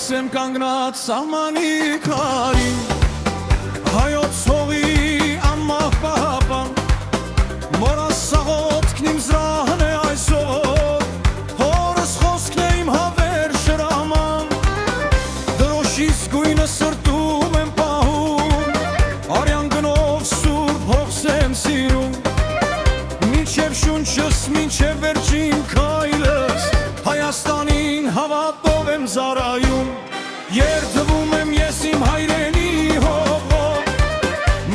եմ կանգնած սահմանի քարին, հայոց հողի անմահ պահապան, մորս սաղոտքն իմ զրահն է այսօր, հորս խոսքն է իմ հավեր շրաման, դրոշիս գույնը սրտում եմ պահում, արյան գնով սուրբ հողս եմ սիրում, մինչև շունչս, մինչև վերջին քայլս, Հայաստանին հավատով եմ զարայում, երդվում եմ ես իմ հայրենի հողով,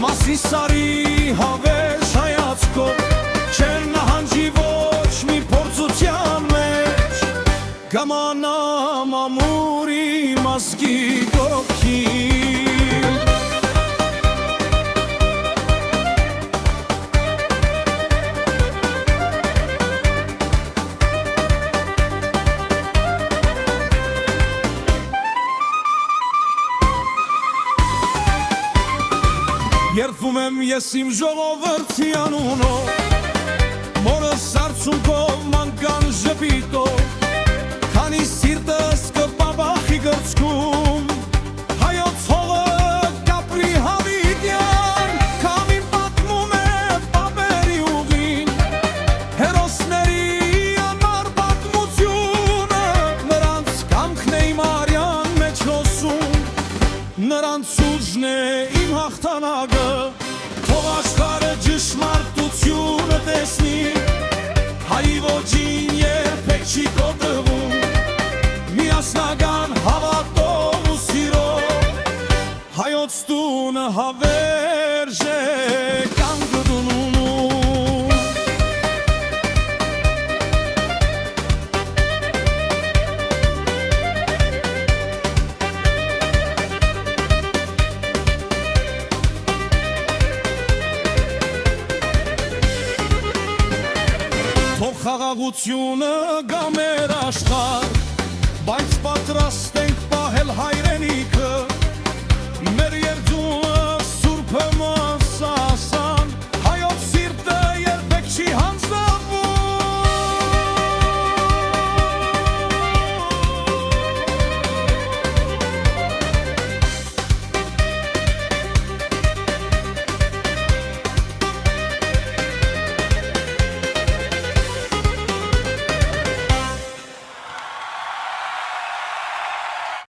Մասի սարի հավերժ հայացքով, չեմ նահանջի ոչ մի փորձության մեջ, կամանամ ամուր իմ ազգի կողքին։ Երդվում եմ ես իմ ժողովրդի անունով, մորս արցունքով մանկան ժպիտով, քանի սիրտս կպապախի գրծքում, հայոց հողը կապրի հավիտյան, քամին պատմում է պապերի ուղին, հերոսների անմար պատմությունը, նրանց կամքն է իմ արյան մեջ հոսում, նրանց ուժն է իմ հաղթանակը, թող աշխարհը ճշմարտությունը տեսնի, հայի ոճին երբեք չի կոտրվում, միասնական հավատով ու սիրով, հայոց տունը հավերժ է կանգ դնում։ Թող խաղաղությունը գա մեր աշխարհ, բայց պատրաստ ենք պահել հայրենիքը,